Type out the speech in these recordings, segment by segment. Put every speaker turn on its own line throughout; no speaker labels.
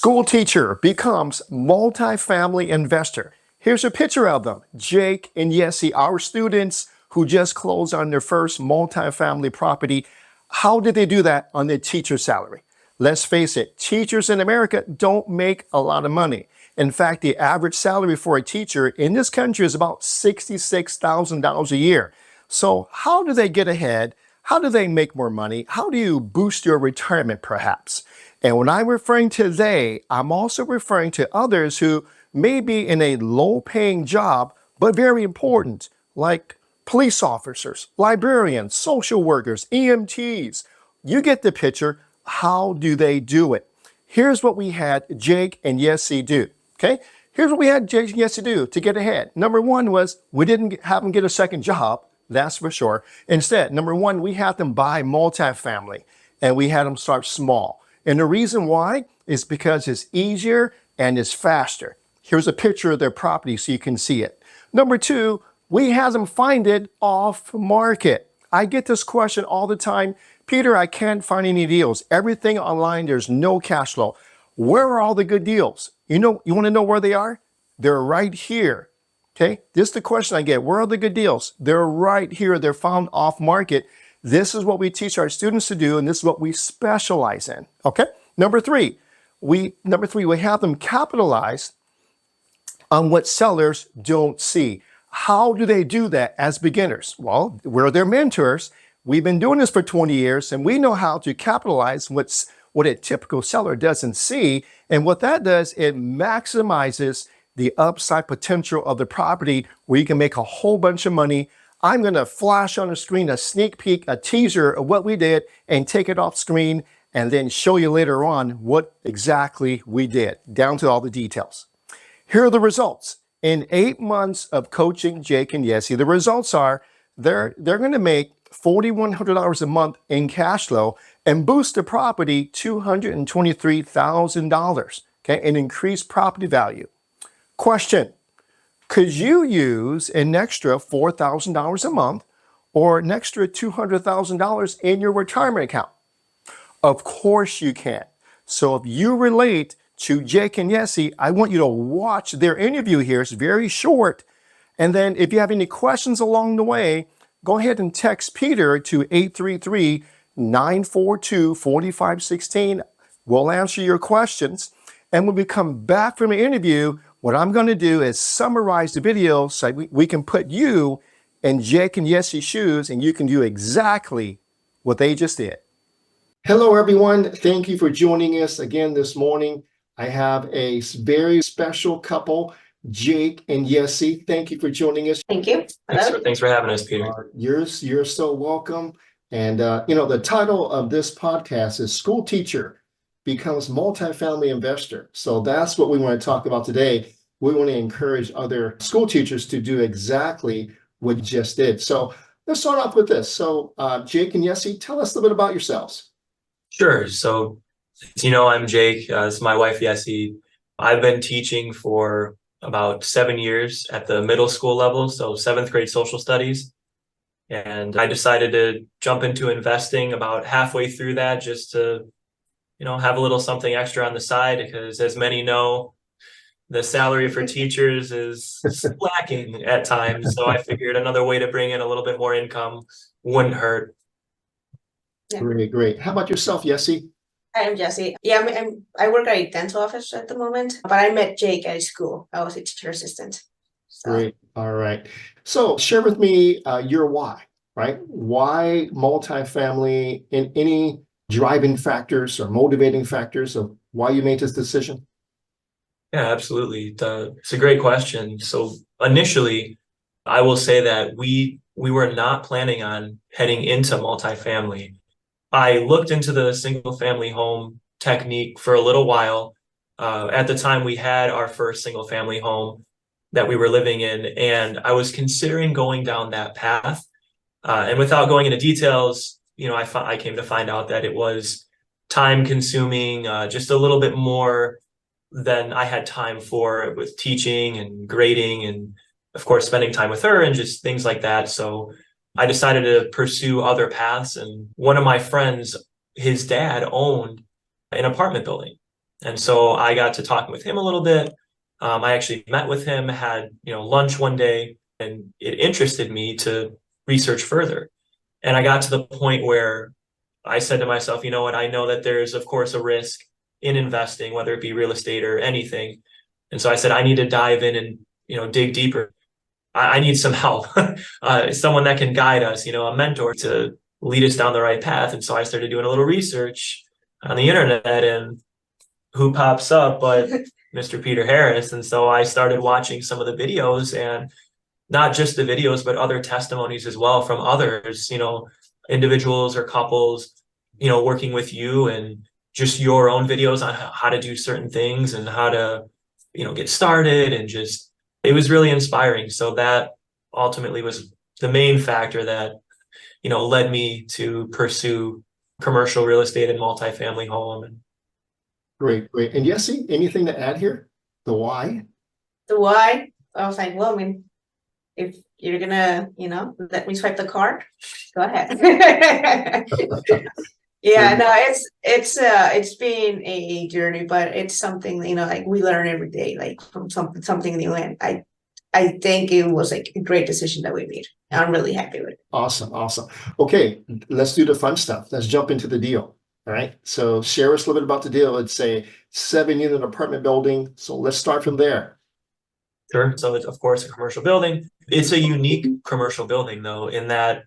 School teacher becomes multifamily investor. Here's a picture of them, Jake and Yessi, our students who just closed on their first multifamily property. How did they do that on their teacher salary? Let's face it, teachers in America don't make a lot of money. In fact, the average salary for a teacher in this country is about $66,000 a year. So how do they get ahead? How do they make more money? How do you boost your retirement perhaps? And when I'm referring to they, I'm also referring to others who may be in a low-paying job, but very important, like police officers, librarians, social workers, EMTs. You get the picture. How do they do it? Here's what we had Jake and Yessi do, okay? Here's what we had Jake and Yessi do to get ahead. Number one was we didn't have them get a second job, that's for sure. Instead, number one, we had them buy multifamily, and we had them start small. And the reason why is because it's easier and it's faster. Here's a picture of their property so you can see it. Number two, we had them find it off market. I get this question all the time. Peter, I can't find any deals. Everything online, there's no cash flow. Where are all the good deals? You want to know where they are? They're right here. Okay, this is the question I get. Where are the good deals? They're right here. They're found off market. This is what we teach our students to do, and this is what we specialize in. Okay, number three, we have them capitalize on what sellers don't see. How do they do that as beginners? Well, we're their mentors. We've been doing this for 20 years, and we know how to capitalize what a typical seller doesn't see. And what that does, it maximizes the upside potential of the property where you can make a whole bunch of money. I'm going to flash on the screen a sneak peek, a teaser of what we did and take it off screen and then show you later on what exactly we did, down to all the details. Here are the results. In 8 months of coaching Jake and Yessi, the results are they're going to make $4,100 a month in cash flow and boost the property $223,000, okay, and increase property value. Question. Could you use an extra $4,000 a month or an extra $200,000 in your retirement account? Of course you can. So if you relate to Jake and Yessi, I want you to watch their interview here. It's very short. And then if you have any questions along the way, go ahead and text Peter to 833-942-4516. We'll answer your questions. And when we come back from the interview, what I'm going to do is summarize the video so we can put you in Jake and Yessi's shoes and you can do exactly what they just did. Hello, everyone. Thank you for joining us again this morning. I have a very special couple, Jake and Yessi. Thank you for joining us.
Thank you.
Thanks for having us, Peter.
You're so welcome. And, the title of this podcast is School Teacher Becomes Multifamily Investor. So that's what we want to talk about today. We want to encourage other school teachers to do exactly what you just did. So let's start off with this. So Jake and Yessi, tell us a little bit about yourselves.
Sure. So, I'm Jake. This is my wife, Yessi. I've been teaching for about 7 years at the middle school level, so 7th grade social studies. And I decided to jump into investing about halfway through that just to have a little something extra on the side, because as many know, the salary for teachers is lacking at times. So I figured another way to bring in a little bit more income wouldn't hurt.
Yeah.
Great. How about yourself, Yessi?
I'm Yessi. Yeah, I work at a dental office at the moment, but I met Jake at school. I was a teacher assistant. So.
Great. All right. So share with me your why, right? Why multifamily, and any driving factors or motivating factors of why you made this decision?
Yeah, absolutely. It's a great question. So initially, I will say that we were not planning on heading into multifamily. I looked into the single family home technique for a little while. At the time, we had our first single family home that we were living in, and I was considering going down that path. And without going into details, I came to find out that it was time consuming, just a little bit more than I had time for with teaching and grading and, of course, spending time with her and just things like that. So I decided to pursue other paths. And one of my friends, his dad owned an apartment building. And so I got to talking with him a little bit. I actually met with him, had, lunch one day, and it interested me to research further. And I got to the point where I said to myself, you know what, I know that there's, of course, a risk in investing, whether it be real estate or anything. And so I said, I need to dive in and, dig deeper. I need some help, someone that can guide us, a mentor to lead us down the right path. And so I started doing a little research on the internet, and who pops up but Mr. Peter Harris. And so I started watching some of the videos, and not just the videos, but other testimonies as well from others, individuals or couples, working with you, and just your own videos on how to do certain things and how to, get started, and just, it was really inspiring. So that ultimately was the main factor that, led me to pursue commercial real estate and multifamily home.
Great, great. And Yessi, anything to add here? The why?
The why, I was like, well, I mean, if you're gonna, let me swipe the card, go ahead. Yeah, no, it's been a journey, but it's something, like we learn every day, like from something new. And I think it was like a great decision that we made. I'm really happy with it.
Awesome, awesome. Okay, let's do the fun stuff. Let's jump into the deal. All right. So share us a little bit about the deal. It's a 7-unit apartment building. So let's start from there.
Sure. So it's, of course, a commercial building. It's a unique commercial building, though, in that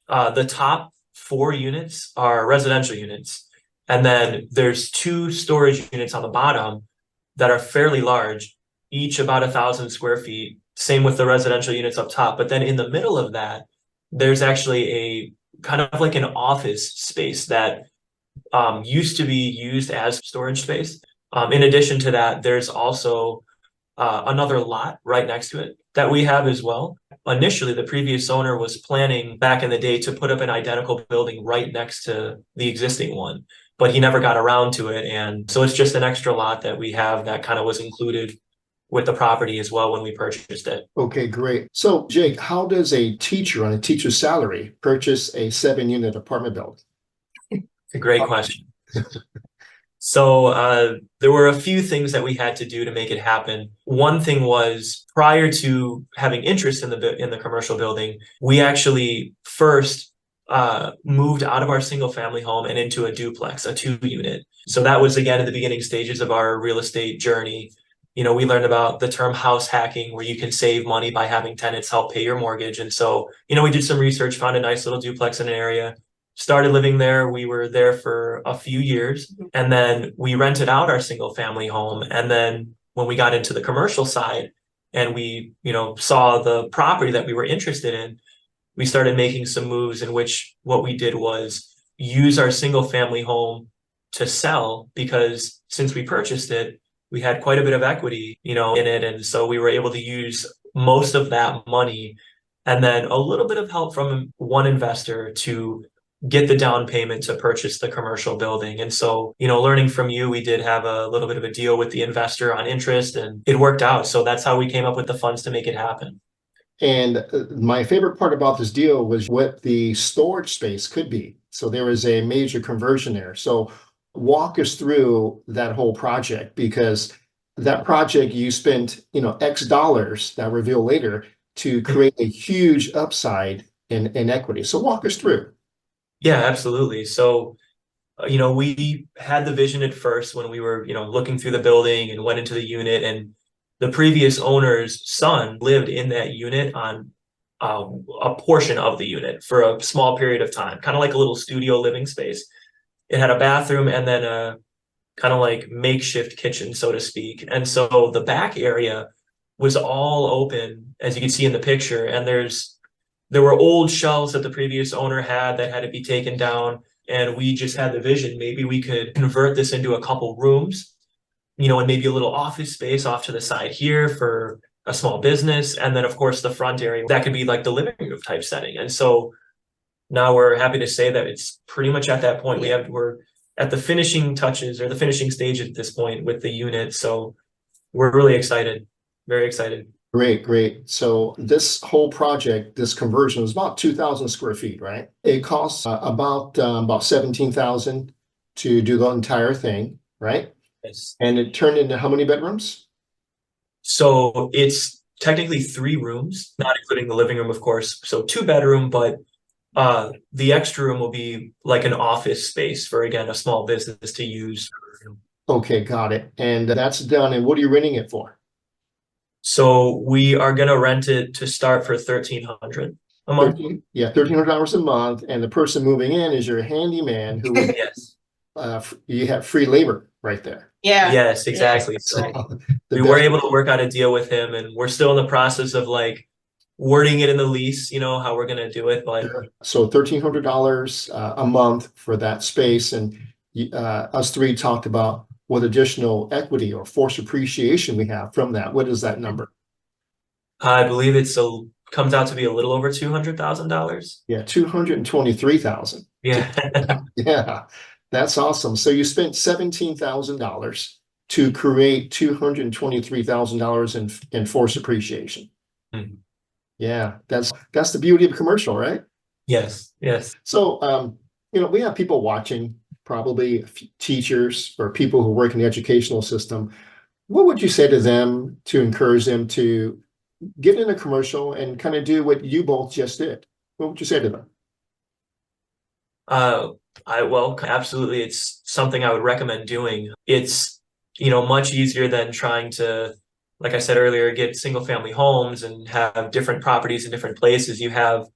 the top 4 units are residential units. And then there's 2 storage units on the bottom that are fairly large, each about 1,000 square feet. Same with the residential units up top. But then in the middle of that, there's actually a kind of like an office space that used to be used as storage space. In addition to that, there's also another lot right next to it that we have as well. Initially, the previous owner was planning back in the day to put up an identical building right next to the existing one, but he never got around to it. And so it's just an extra lot that we have that kind of was included with the property as well when we purchased it.
Okay, great. So Jake, how does a teacher on a teacher's salary purchase a 7-unit apartment building?
A great question. So there were a few things that we had to do to make it happen. One thing was, prior to having interest in the commercial building, we actually first moved out of our single family home and into a duplex, a 2-unit. So that was, again, in the beginning stages of our real estate journey. We learned about the term house hacking, where you can save money by having tenants help pay your mortgage. And so, we did some research, found a nice little duplex in an area, started living there. We were there for a few years, and then we rented out our single family home. And then when we got into the commercial side and we, saw the property that we were interested in, we started making some moves in which what we did was use our single family home to sell, because since we purchased it, we had quite a bit of equity, in it. And so we were able to use most of that money and then a little bit of help from one investor to get the down payment to purchase the commercial building. And so, learning from you, we did have a little bit of a deal with the investor on interest, and it worked out. So that's how we came up with the funds to make it happen.
And my favorite part about this deal was what the storage space could be. So there was a major conversion there. So walk us through that whole project, because that project you spent, X dollars that reveal later to create a huge upside in equity. So walk us through.
Yeah, absolutely. So, we had the vision at first when we were, looking through the building and went into the unit, and the previous owner's son lived in that unit on a portion of the unit for a small period of time, kind of like a little studio living space. It had a bathroom and then a kind of like makeshift kitchen, so to speak. And so the back area was all open, as you can see in the picture. And there were old shelves that the previous owner had that had to be taken down. And we just had the vision, maybe we could convert this into a couple rooms, and maybe a little office space off to the side here for a small business. And then, of course, the front area, that could be like the living room type setting. And so now we're happy to say that it's pretty much at that point. We're at the finishing touches, or the finishing stage at this point with the unit. So we're really excited, very excited.
Great, great. So this whole project, this conversion was about 2,000 square feet, right? It costs about 17,000 to do the entire thing, right?
Yes.
And it turned into how many bedrooms?
So it's technically 3 rooms, not including the living room, of course. So 2 bedroom, but the extra room will be like an office space for, again, a small business to use.
Okay, got it. And that's done. And what are you renting it for?
So we are gonna rent it to start for 1,300 a month.
$1,300 a month. And the person moving in is your handyman who would,
Yes.
you have free labor right there.
Yeah.
Yes, exactly. So
The
we were
best-
able to work out a deal with him, and we're still in the process of like wording it in the lease, how we're gonna do it. But
So $1,300 a month for that space. And us three talked about what additional equity or force appreciation we have from that. What is that number?
I believe comes out to be a little over $200,000.
Yeah, 223,000.
Yeah.
Yeah, that's awesome. So you spent $17,000 to create $223,000 in force appreciation.
Mhm.
Yeah, that's the beauty of commercial, right?
Yes. Yes.
So we have people watching, probably teachers or people who work in the educational system. What would you say to them to encourage them to get in a commercial and kind of do what you both just did? What would you say to them?
Absolutely, it's something I would recommend doing. It's, much easier than trying to, like I said earlier, get single family homes and have different properties in different places. You have,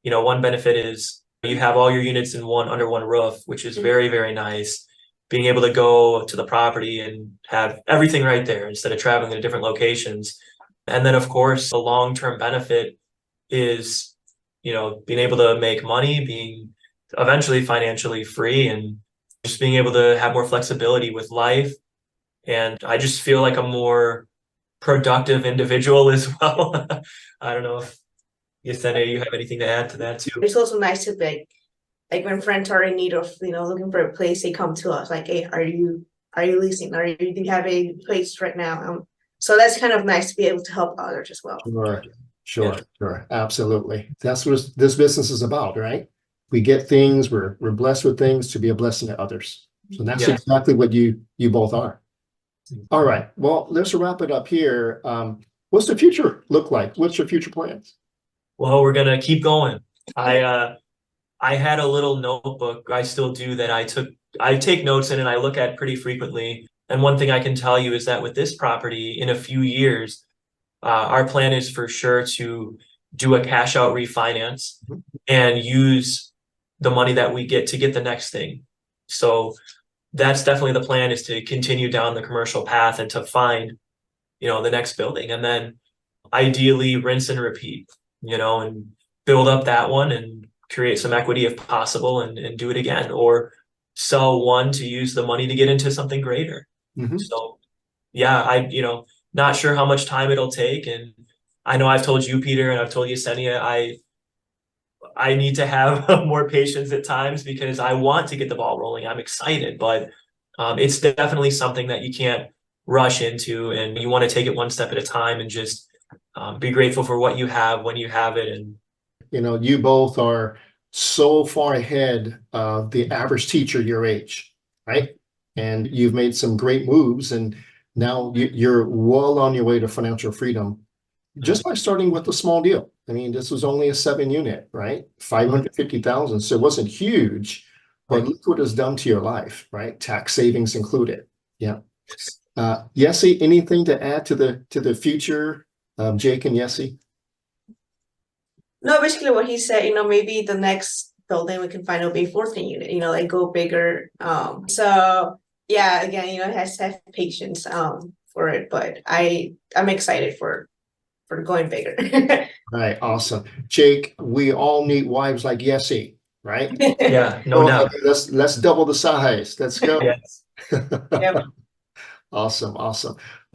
one benefit is you have all your units under one roof, which is very, very nice. Being able to go to the property and have everything right there instead of traveling to different locations. And then, of course, the long-term benefit is, being able to make money, being eventually financially free, and just being able to have more flexibility with life. And I just feel like a more productive individual as well. I don't know if Yesenia, you have anything to add to that too.
It's also nice to be like when friends are in need of, looking for a place, they come to us like, hey, are you leasing? Do you have a place right now? So that's kind of nice to be able to help others as well.
Sure. Absolutely. That's what this business is about, right? We get things, we're blessed with things to be a blessing to others. So that's exactly what you both are. All right. Well, let's wrap it up here. What's the future look like? What's your future plans?
Well, we're gonna keep going. I had a little notebook, I still do, that I take notes in and I look at pretty frequently. And one thing I can tell you is that with this property, in a few years, our plan is for sure to do a cash out refinance and use the money that we get to get the next thing. So that's definitely the plan, is to continue down the commercial path and to find, the next building, and then ideally rinse and repeat, and build up that one and create some equity if possible, and do it again, or sell one to use the money to get into something greater. So yeah, not sure how much time it'll take. And I know I've told you, Peter, and I've told Yesenia, I need to have more patience at times because I want to get the ball rolling. I'm excited, but it's definitely something that you can't rush into, and you want to take it one step at a time and just be grateful for what you have when you have it. And
you both are so far ahead of the average teacher your age, right? And you've made some great moves, and now you're well on your way to financial freedom just by starting with a small deal. I mean, this was only a 7-unit, right? 550,000. So it wasn't huge, but look what it's done to your life, right? Tax savings included. Yeah. Yessi, anything to add to the future of Jake and Yessi?
No, basically what he said, maybe the next building we can find will be 14 unit, like go bigger. So yeah, again, it has to have patience for it, but I'm excited for going bigger.
Right, awesome. Jake, we all need wives like Yessi, right?
yeah, no doubt.
Let's double the size. Let's go.
Yes.
Yep.
Awesome.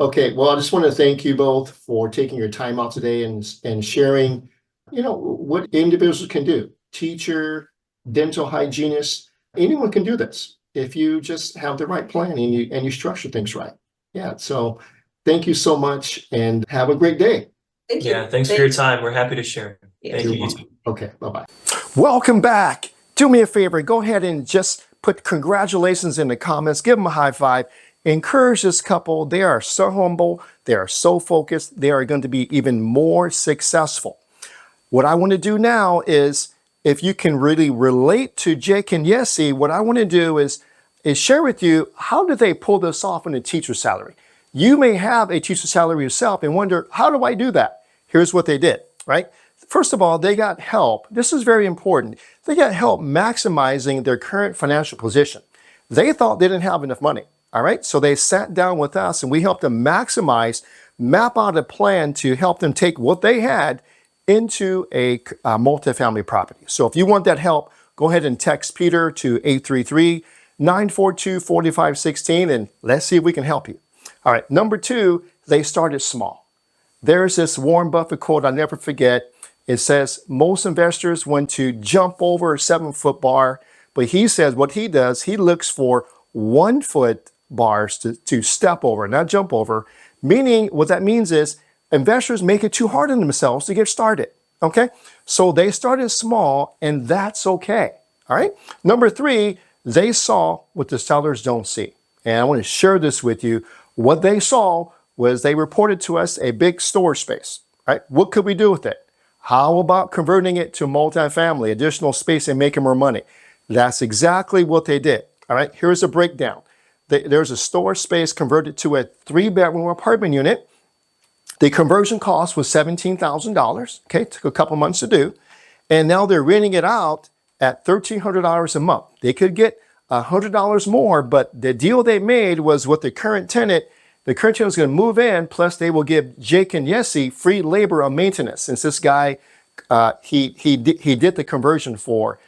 Okay, well, I just want to thank you both for taking your time out today and sharing, what individuals can do. Teacher, dental hygienist, anyone can do this if you just have the right plan and you structure things right. Yeah, so thank you so much and have a great day.
Thank you.
Yeah, thanks for your time. We're happy to share. Thank you.
Okay, bye-bye.
Welcome back. Do me a favor, go ahead and just put congratulations in the comments, give them a high five,
Encourage this couple. They are so humble. They are so focused. They are going to be even more successful. What I want to do now is, if you can really relate to Jake and Yessi, what I want to do is share with you, how did they pull this off on a teacher salary? You may have a teacher salary yourself and wonder, how do I do that? Here's what they did, right? First of all, they got help. This is very important. They got help maximizing their current financial position. They thought they didn't have enough money, all right? So they sat down with us and we helped them maximize, map out a plan to help them take what they had into a multifamily property. So if you want that help, go ahead and text Peter to 833-942-4516 and let's see if we can help you. All right, number two, they started small. There's this Warren Buffett quote I'll never forget. It says, most investors want to jump over a 7-foot bar, but he says what he does, he looks for 1-foot bars to step over, not jump over. Meaning, what that means is investors make it too hard on themselves to get started, okay? So they started small, and that's okay, all right? Number three, they saw what the sellers don't see. And I want to share this with you. What they saw was they reported to us a big storage space, right? What could we do with it? How about converting it to multifamily, additional space and making more money? That's exactly what they did, all right? Here's a breakdown. There's a storage space converted to a 3-bedroom apartment unit. The conversion cost was $17,000, okay? Took a couple months to do. And now they're renting it out at $1,300 a month. They could get $100 more, but the deal they made was with the current tenant was going to move in, plus they will give Jake and Yessi free labor on maintenance. Since this guy, he did the conversion for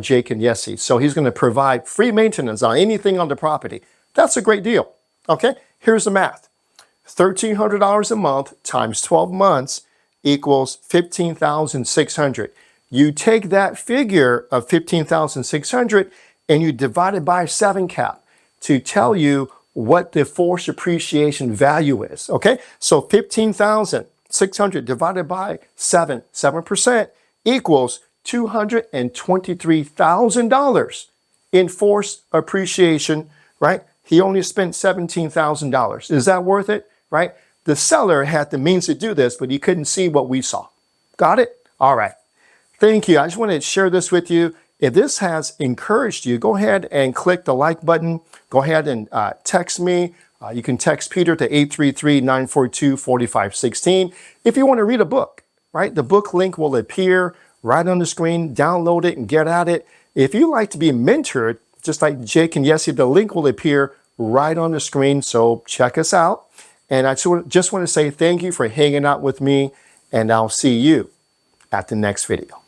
Jake and Yessi. So he's going to provide free maintenance on anything on the property. That's a great deal, okay? Here's the math. $1,300 a month times 12 months equals $15,600. You take that figure of $15,600 and you divide it by 7 cap to tell you what the forced appreciation value is, okay? So 15,600 divided by 7% equals $223,000 in forced appreciation, right? He only spent $17,000. Is that worth it, right? The seller had the means to do this, but he couldn't see what we saw. Got it? All right. Thank you. I just wanted to share this with you. If this has encouraged you, go ahead and click the like button. Go ahead and text me. You can text Peter to 833-942-4516. If you want to read a book, right? The book link will appear right on the screen. Download it and get at it. If you like to be mentored, just like Jake and Yessi, the link will appear right on the screen. So check us out. And I just want to say thank you for hanging out with me, and I'll see you at the next video.